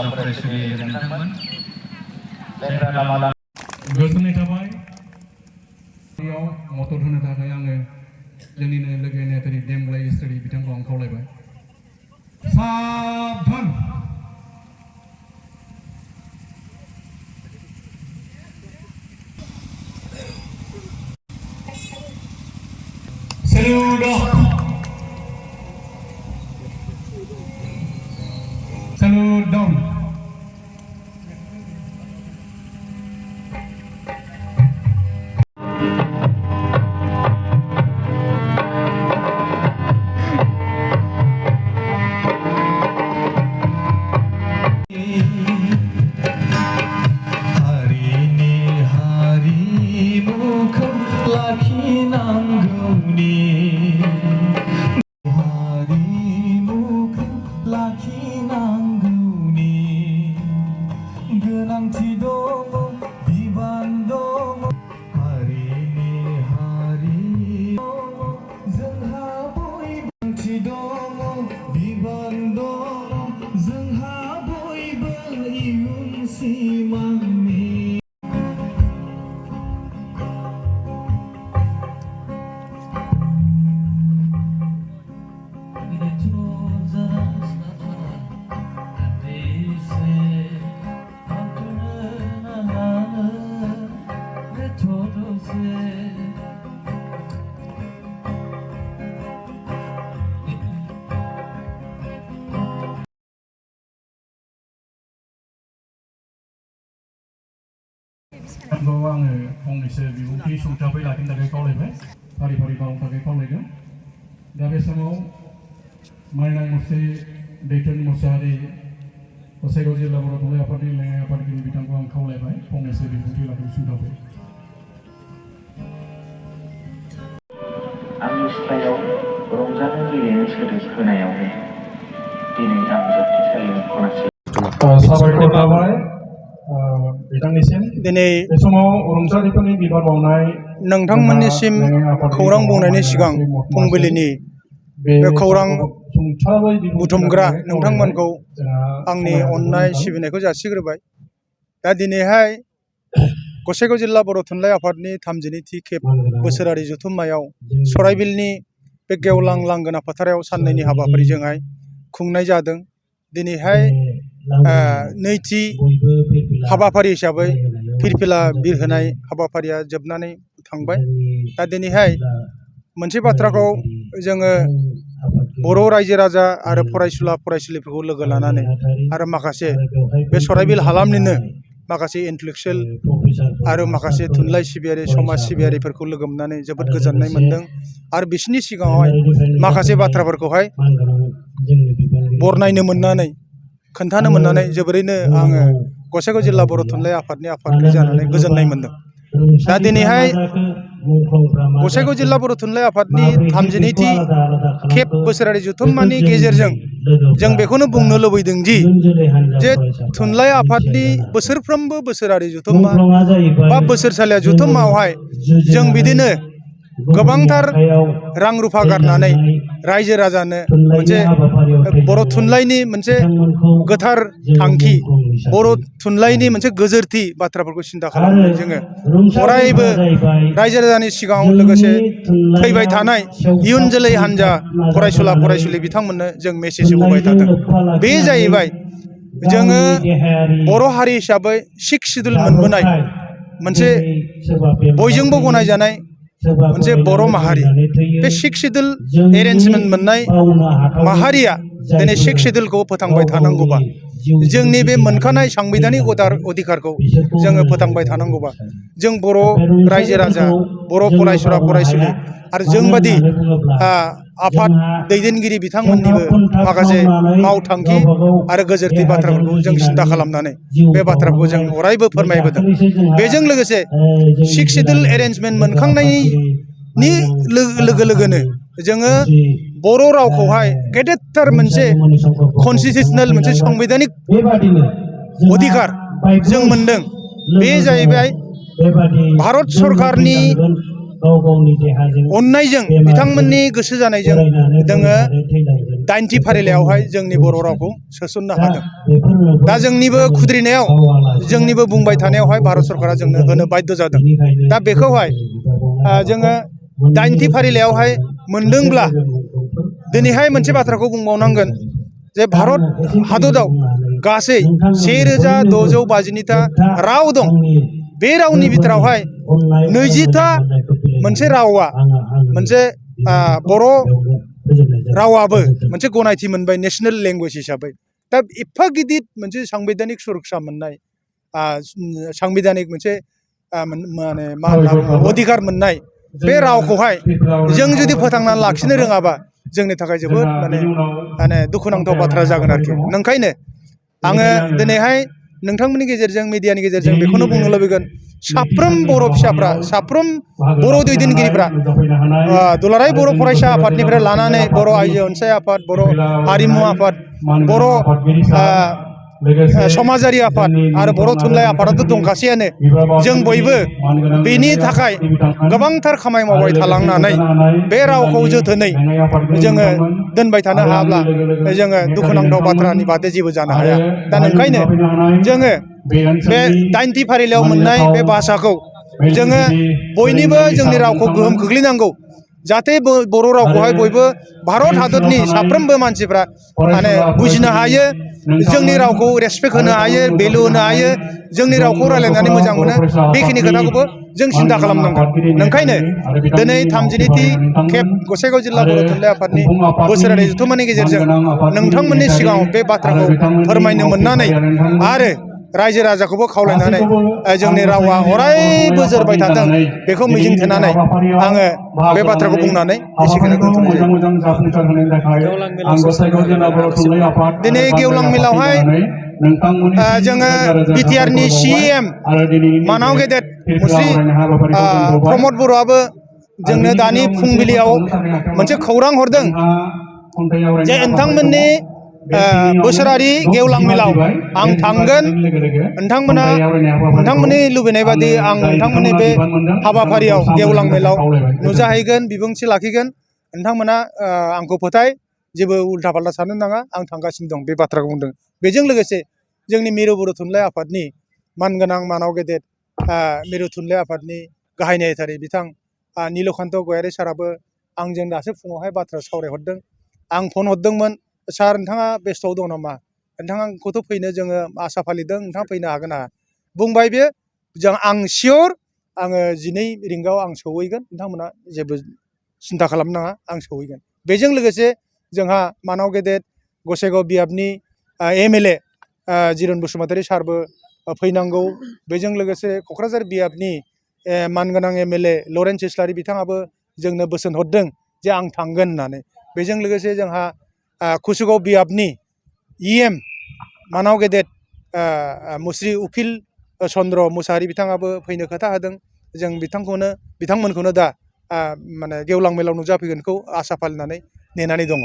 फरायसुला फरायसुलि नोंथांमोन जायफ्रा लामा गोजोननाय थाबाय बेयाव मदद होनो थाखाय आङो जोंनिनो लोगो नेहाथारि देमग्लाय इसोरि बिथांखौ आं खावलायबाय साबधान Saludo down आङो फंनैसो बिबुंथि सुंथाबै लाखिनो थाखाय खावलायबाय फारि फारि मावनो थाखाय खावलायदों दा बे समाव माइनां मुस्रि दैथुन मुसाहारि गसाइगाव जिल्ला बर' थुनलाइ आफादनि लेङाइ आफादगिरि बिथांखौ आं खावलायबाय फंनैसो बिबुंथि लाखिनो सुंथाबै आंनि सिथ्लायाव रंजानो गेलेनो सोदोब होनायावनो दिनै आं जोबथेसालियाव खनासे साबायखर थाबाय बिथांनिसिम दिनै बे समाव रंजालिफोरनि बिबार बावनाय नोंथांमोननिसिम खौरां बुंनायनि सिगां फुंबिलिनि बे खौरां बुथुमग्रा नोंथांमोनखौ आंनि अननाय सिबिनायखौ जासिग्रोबाय दा दिनैहाय गसाइगाव जिल्ला बर' थुनलाइ आफादनि 32थि खेब बोसोरारि जथुम्मायाव सराइबिलनि बे गेवलां लांगोना फोथाराव साननैनि हाबाफारिजोंहाय खुंनाय जादों दिनैहाय नैथि हाबाफारि हिसाबै फिरफिला बिरहोनाय हाबाफारिया जोबनानै थांबाय दा दिनैहाय मोनसे बाथ्राखौ जोङो बर' रायजो राजा आरो फरायसुला फरायसुलिफोरखौ लोगो लानानै आरो माखासे बे सराइबिल हालामनिनो माखासे इन्टेलेक्सुयेल आरो माखासे थुनलाइ सिबियारि समाज सिबियारिफोरखौ लोगो मोननानै जोबोद गोजोननाय मोन्दों आरो बिसोरनि सिगाङावहाय माखासे बाथ्राफोरखौहाय बरनायनो मोननानै खोन्थानो मोननानै जोबोरैनो आङो गसाइगाव जिल्ला बर' थुनलाइ आफादनि आफादगिरि जानानै गोजोननाय मोन्दों दा दिनैहाय गसाइगाव जिल्ला बर' थुनलाइ आफादनि 32थि खेब बोसोरारि जथुम्मानि गेजेरजों जों बेखौनो बुंनो लुबैदों दि जे थुनलाइ आफादनि बोसोरफ्रोमबो बोसोरारि जथुम्मा बा बोसोरसालिया जथुम्मायावहाय जों बिदिनो गोबांथार रां रुफा गारनानै रायजो राजानो मोनसे बर' थुनलाइनि मोनसे गोथार थांखि बर' थुनलाइनि मोनसे गोजोरथि बाथ्राफोरखौ सिन्था खालामनानै जोङो अरायबो रायजो राजानि सिगाङाव लोगोसे फैबाय थानाय इयुन जोलै हान्जा फरायसुला फरायसुलि बिथांमोननो जों मेसेज होबोबाय थादों बे जाहैबाय जोङो बर' हारि हिसाबै 6 सिडुल मोनबोनाय मोनसे बयजोंबो गनायजानाय मोनसे बर' माहारि बे 6 सिडुल एरेन्जमेन्ट मोननाय माहारिया दिनै 6 सिडुलखौ फोथांबाय थानांगौबा जोंनि बे मोनखानाय सांबिधानिक अधिकारखौ जोङो फोथांबाय थानांगौबा जों बर' रायजो राजा बर' फरायसुला फरायसुलि आरो जोंबादि आफाद दैदेनगिरि बिथांमोननिबो माखासे मावथांखि आरो गोजोरथि बाथ्राफोरखौ जों सिन्था खालामनानै बे बाथ्राखौ जों अरायबो फोरमायबोदों बेजों लोगोसे 6 सिडुल एरेन्जमेन्ट मोनखांनायनि लोगो लोगोनो जोङो बर' रावखौहाय गेदेरथार मोनसे कनस्टिटिउसनेल मोनसे संबिधानिक अधिकार जों मोनदों बे जाहैबाय भारत सरकारनि अननायजों बिथांमोननि गोसो जानायजों जोङो 80 फारिलाइयावहाय जोंनि बर' रावखौ सोसननो हादों। दा जोंनिबो खुद्रिनायाव जोंनिबो बुंबाय थानायावहाय भारत सरकारा जोंनो होनो बाध्य जादों। दा बेखौहाय जोङो 80 फारिलाइयावहाय मोनदोंब्ला दिनैहाय मोनसे बाथ्राखौ बुंबावनांगोन जे भारत हादराव गासै 1650था राव दं। बे रावनि बिथोरावहाय 20था मोनसे रावा मोनसे बर' रावाबो मोनसे गनायथि मोनबाय नेशनेल लेंगुवेज हिसाबै। दा एफा गिदिर मोनसे सांबिधानिक सुरक्षा मोननाय सांबिधानिक मोनसे माने मा होनना बुङो अधिकार मोननाय बे रावखौहाय जों जुदि फोथांनानै लाखिनो रोङाबा जोंनि थाखाय जोबोद माने दुखुनांथाव बाथ्रा जागोन आरोखि। नंखायनो आङो दिनैहाय नोंथांमोननि गेजेरजों मिडियानि गेजेरजों बेखौनो बुंनो लुबैगोन साफ्रोम बर' फिसाफ्रा साफ्रोम बर' दैदेनगिरिफ्रा दुलाराय बर' फरायसा आफादनिफ्राय लानानै बर' आइजो अनसाय आफाद, बर' हारिमु आफाद, बर' समाजारि आफाद आरो बर' थुनलाइ आफादाथ' दंखासैयानो। जों बयबो बेनि थाखाय गोबांथार खामानि मावबाय थालांनानै बे रावखौ जोथोनै जोङो दोनबाय थानो हायाब्ला जोङो दुखुनांथाव बाथ्रानि बादै जेबो जानो हाया। दा नंखायनो जोङो बे 80 फारिलाइयाव मोननाय बे भाषाखौ जोङो बयनिबो जोंनि रावखौ गोहोम खोख्लैनांगौ। जाहाथे बर' रावखौहाय बयबो भारत हादरनि साफ्रोमबो मानसिफ्रा माने बुजिनो हायो, जोंनि रावखौ रेसपेक्ट होनो हायो, भेलु होनो हायो, जोंनि रावखौ रायलायनानै मोजां मोनो, बेखिनि खोथाखौबो जों सिन्था खालामनांगोन। नंखायनो दिनै 32थि खेब गसाइगाव जिल्ला बर' थुनलाइ आफादनि बोसोरारि जथुम्मानि गेजेरजों नोंथांमोननि सिगाङाव बे बाथ्राखौ फोरमायनो मोननानै आरो रायजो राजाखौबो खावलायनानै जोंनि रावा अरायबो जोरबाय थाथों बेखौ मिजिं थिनानै आङो बे बाथ्राखौ बुंनानै एसेखौनो दोनथ'नाय जायो। दिनै गेवलां मेलावहाय जोङो बिटिआरनि CM मानाव गेदेर मुस्रि प्रमद बर'आबो जोंनो दानि फुंबिलियाव मोनसे खौरां हरदों जे नोंथांमोननि बोसोरारि गेवलां मेलाव आं थांगोन, नोंथांमोननि लुबैनाय बादि आं नोंथांमोननि बे हाबाफारियाव गेवलां मेलाव नुजाहैगोन, बिबुंथि लाखिगोन। नोंथांमोना आंखौ फोथाय, जेबो उल्था फाल्था साननो नाङा, आं थांगासिनो दं, बे बाथ्राखौ बुंदों। बेजों लोगोसे जोंनि मिरु बर' थुनलाइ आफादनि मानगोनां मानाव गेदेर मिरु थुनलाइ आफादनि गाहाय नेहाथारि बिथां नीलकान्त गयारि साराबो आंजों दासो फुङावहाय बाथ्रा सावरायहरदों। आं फन हरदोंमोन, सार नोंथाङा बेस्थ'आव दं नामा? नोंथांखौथ' फैनो जोङो आसा फालिदों, नोंथाङा फैनो हागोन ना? बुंबाय बे आं सियर आङो 12 रिंगायाव आं सौहैगोन, नोंथांमोना जेबो सिन्था खालामनाङा, आं सौहैगोन। बेजों लोगोसे जोंहा मानाव गेदेर गसाइगाव बियाबनि MLA जिरन बसुमतारी सारबो फैनांगौ। बेजों लोगोसे क'क्राझार बियाबनि मानगोनां MLA लरेन्स इस्लारि बिथाङाबो जोंनो बोसोन हरदों जे आं थांगोन होननानै। बेजों लोगोसे जोंहा कुसुगाव बियाबनि EM मानाव गेदेर मुस्रि उकिल चन्द्र मुसाहारि बिथाङाबो फैनो खोथा होदों। जों बिथांमोनखौनो दा माने गेवलां मेलाव नुजाफैगोनखौ आसा फालिनानै नेनानै दङ।